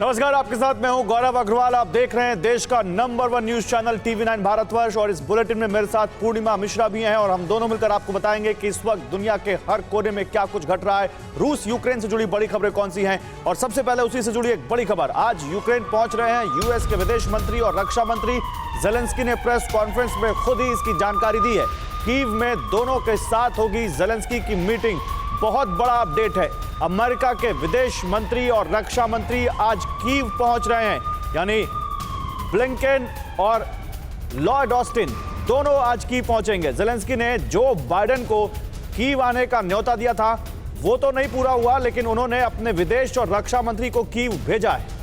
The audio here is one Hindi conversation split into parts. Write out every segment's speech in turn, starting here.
नमस्कार, आपके साथ मैं हूं गौरव अग्रवाल। आप देख रहे हैं देश का number 1 news channel TV9 Bharatvarsh और इस बुलेटिन में मेरे साथ पूर्णिमा मिश्रा भी हैं और हम दोनों मिलकर आपको बताएंगे कि इस वक्त दुनिया के हर कोने में क्या कुछ घट रहा है। रूस यूक्रेन से जुड़ी बड़ी खबरें कौन सी हैं और सबसे पहले उसी से जुड़ी एक बड़ी खबर। आज यूक्रेन पहुंच रहे हैं यूएस के विदेश मंत्री और रक्षा मंत्री। जेलेंस्की ने प्रेस कॉन्फ्रेंस में खुद ही इसकी जानकारी दी है। कीव में दोनों के साथ होगी जेलेंस्की की मीटिंग। बहुत बड़ा अपडेट है, अमेरिका के विदेश मंत्री और रक्षा मंत्री आज कीव पहुंच रहे हैं, यानी ब्लिंकन और लॉयड ऑस्टिन दोनों आज कीव पहुंचेंगे। जेलेंस्की ने जो बाइडेन को कीव आने का न्योता दिया था वो तो नहीं पूरा हुआ, लेकिन उन्होंने अपने विदेश और रक्षा मंत्री को कीव भेजा है।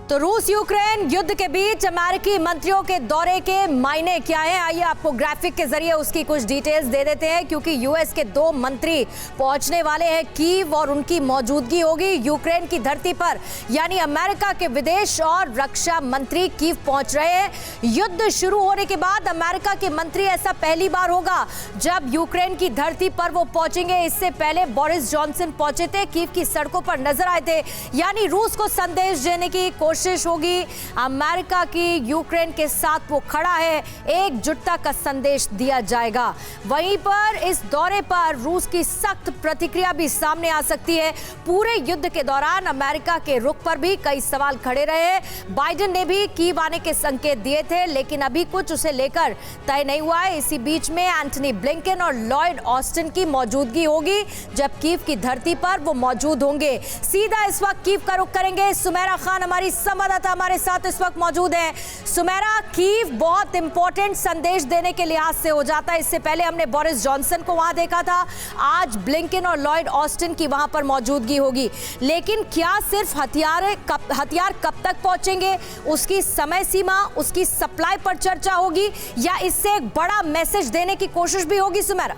तो रूस यूक्रेन युद्ध के बीच अमेरिकी मंत्रियों के दौरे के मायने क्या हैं, आइए आपको ग्राफिक के जरिए उसकी कुछ डिटेल्स दे देते हैं। क्योंकि यूएस के 2 मंत्री पहुंचने वाले हैं कीव और उनकी मौजूदगी होगी यूक्रेन की धरती पर, यानी अमेरिका के विदेश और रक्षा मंत्री कीव पहुंच रहे हैं। युद्ध शुरू होने के बाद अमेरिका के मंत्री, ऐसा पहली बार होगा जब यूक्रेन की धरती पर वो पहुंचेंगे। इससे पहले बोरिस जॉनसन पहुंचे थे, कीव की सड़कों पर नजर आए थे। यानी रूस को संदेश देने की कोशिश होगी अमेरिका की, यूक्रेन के साथ वो खड़ा है, एकजुटता का संदेश दिया जाएगा। वहीं पर इस दौरे पर रूस की सख्त प्रतिक्रिया भी सामने आ सकती है। पूरे युद्ध के दौरान अमेरिका के रुख पर भी कई सवाल खड़े रहे। बाइडेन ने भी कीव आने के संकेत दिए थे, लेकिन अभी कुछ उसे लेकर तय नहीं हुआ है। इसी बीच में एंटनी ब्लिंकन और लॉयड ऑस्टिन की मौजूदगी होगी जब कीव की धरती पर वो मौजूद होंगे। सीधा इस वक्त कीव का रुख करेंगे। सुमेरा खान हमारी संवाददाता हमारे साथ इस वक्त मौजूद हैं। सुमेरा, कीव बहुत इंपॉर्टेंट संदेश देने के लिहाज से हो जाता है। इससे पहले हमने बोरिस जॉनसन को वहां देखा था, आज ब्लिंकन और लॉयड ऑस्टिन की वहां पर मौजूदगी होगी। लेकिन क्या सिर्फ हथियार कब तक पहुंचेंगे, उसकी समय सीमा, उसकी सप्लाई पर चर्चा होगी या इससे एक बड़ा मैसेज देने की कोशिश भी होगी? सुमेरा,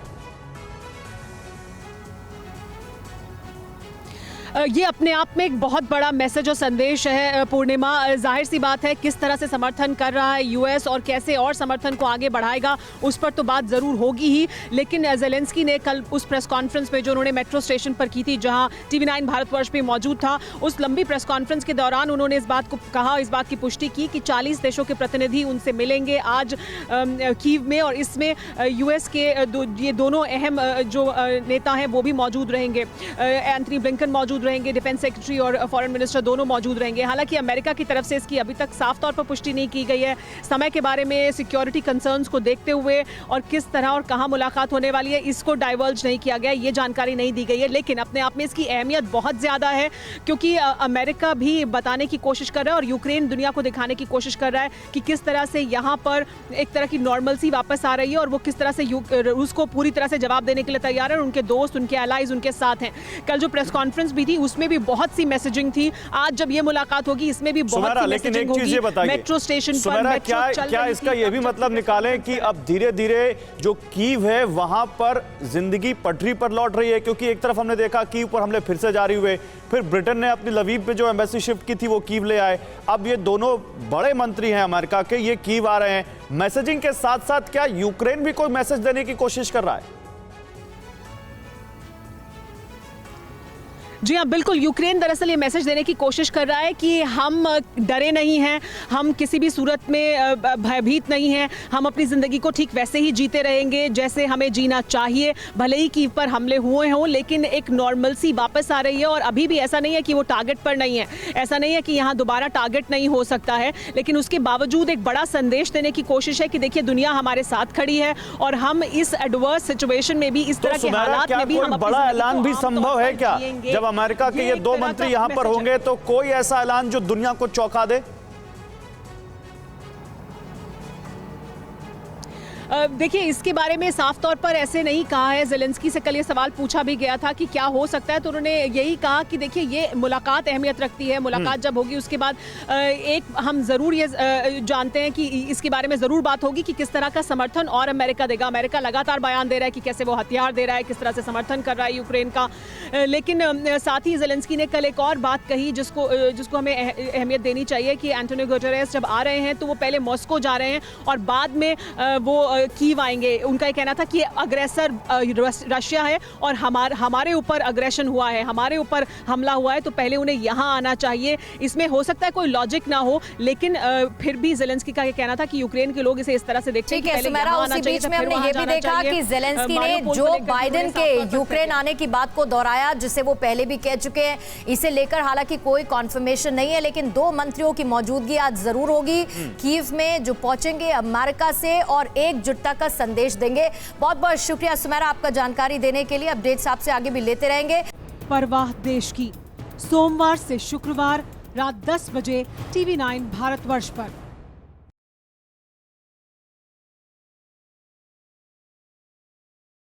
ये अपने आप में एक बहुत बड़ा मैसेज और संदेश है पूर्णिमा। जाहिर सी बात है किस तरह से समर्थन कर रहा है यूएस और कैसे और समर्थन को आगे बढ़ाएगा उस पर तो बात ज़रूर होगी ही। लेकिन जेलेंस्की ने कल उस प्रेस कॉन्फ्रेंस में जो उन्होंने मेट्रो स्टेशन पर की थी, जहां TV9 भारतवर्ष भी मौजूद था, उस लंबी प्रेस कॉन्फ्रेंस के दौरान उन्होंने इस बात को कहा, इस बात की पुष्टि की कि 40 देशों के प्रतिनिधि उनसे मिलेंगे आज कीव में, और इसमें यूएस के ये दोनों अहम जो नेता हैं वो भी मौजूद रहेंगे। एंथनी ब्लिंकन मौजूद रहेंगे, डिफेंस सेक्रेटरी और फॉरेन मिनिस्टर दोनों मौजूद रहेंगे। हालांकि अमेरिका की तरफ से इसकी अभी तक साफ तौर पर पुष्टि नहीं की गई है। समय के बारे में सिक्योरिटी कंसर्न्स को देखते हुए और किस तरह और कहां मुलाकात होने वाली है, इसको डाइवर्ज नहीं किया गया, ये जानकारी नहीं दी गई है। लेकिन अपने आप में इसकी अहमियत बहुत ज़्यादा है, क्योंकि अमेरिका भी बताने की कोशिश कर रहा है और यूक्रेन दुनिया को दिखाने की कोशिश कर रहा है कि किस तरह से यहाँ पर एक तरह की नॉर्मलसी वापस आ रही है और वो किस तरह से रूस को पूरी तरह से जवाब देने के लिए तैयार है और उनके दोस्त, उनके एलाइज उनके साथ हैं। कल जो प्रेस कॉन्फ्रेंस भी थी उसमें भी बहुत सी मैसेजिंग थी। आज जब ये मुलाकात होगी इसमें भी बहुत सी मैसेजिंग होगी। मेट्रो स्टेशन पर क्या इसका ये भी मतलब निकालें कि अब धीरे धीरे जो कीव है वहां पर जिंदगी पटरी पर लौट रही है? क्योंकि एक तरफ हमने देखा कीव पर हमले फिर से जारी हुए, फिर ब्रिटेन ने अपनी लवीव पे जो एम्बेसी शिफ्ट की थी वो कीव ले आए, अब ये दोनों बड़े मंत्री हैं अमेरिका के, ये कीव आ रहे हैं। मैसेजिंग के साथ साथ क्या यूक्रेन भी कोई मैसेज देने की कोशिश कर रहा है? जी हाँ, बिल्कुल। यूक्रेन दरअसल ये मैसेज देने की कोशिश कर रहा है कि हम डरे नहीं हैं, हम किसी भी सूरत में भयभीत नहीं हैं, हम अपनी ज़िंदगी को ठीक वैसे ही जीते रहेंगे जैसे हमें जीना चाहिए। भले ही कीव पर हमले हुए हों, लेकिन एक नॉर्मलसी वापस आ रही है और अभी भी ऐसा नहीं है कि वो टारगेट पर नहीं है, ऐसा नहीं है कि यहाँ दोबारा टारगेट नहीं हो सकता है। लेकिन उसके बावजूद एक बड़ा संदेश देने की कोशिश है कि देखिए दुनिया हमारे साथ खड़ी है और हम इस एडवर्स सिचुएशन में भी, इस तरह के हालात में भी हम बड़ा ऐलान भी संभव है क्या? जब अमेरिका के ये 2 मंत्री यहां पर होंगे तो कोई ऐसा ऐलान जो दुनिया को चौंका दे? देखिए, इसके बारे में साफ तौर पर ऐसे नहीं कहा है। जेलेंस्की से कल ये सवाल पूछा भी गया था कि क्या हो सकता है, तो उन्होंने यही कहा कि देखिए ये मुलाकात अहमियत रखती है, मुलाकात जब होगी उसके बाद एक हम ज़रूर ये जानते हैं कि इसके बारे में ज़रूर बात होगी कि किस तरह का समर्थन और अमेरिका देगा। अमेरिका लगातार बयान दे रहा है कि कैसे वो हथियार दे रहा है, किस तरह से समर्थन कर रहा है यूक्रेन का। लेकिन साथ ही जेलेंस्की ने कल एक और बात कही जिसको हमें अहमियत देनी चाहिए कि एंटोनियो गुटेरेस जब आ रहे हैं तो वो पहले मॉस्को जा रहे हैं और बाद में वो कीव आएंगे। उनका ये कहना था कि अग्रेसर रशिया है और हमारे ऊपर अग्रेशन हुआ है, हमारे ऊपर हमला हुआ है, तो पहले उन्हें यहाँ आना चाहिए। इसमें हो सकता है कोई लॉजिक ना हो, लेकिन फिर भी जेलेंस्की का ये कहना था कि यूक्रेन के लोग इसे इस तरह से देखते हैं कि पहले यहाँ आना चाहिए, बीच में हमने ये भी देखा कि जेलेंस्की ने जो बाइडेन के यूक्रेन आने की बात को दोहराया, जिसे वो पहले भी कह चुके हैं, इसे लेकर हालांकि कोई कॉन्फर्मेशन नहीं है, लेकिन 2 मंत्रियों की मौजूदगी आज जरूर होगी कीव में, जो पहुंचेंगे अमेरिका से और एकजुटता का संदेश देंगे। बहुत बहुत शुक्रिया सुमेरा आपका जानकारी देने के लिए। अपडेट्स आपसे आगे भी लेते रहेंगे। परवाह देश की, सोमवार से शुक्रवार रात 10 बजे TV9 भारतवर्ष पर।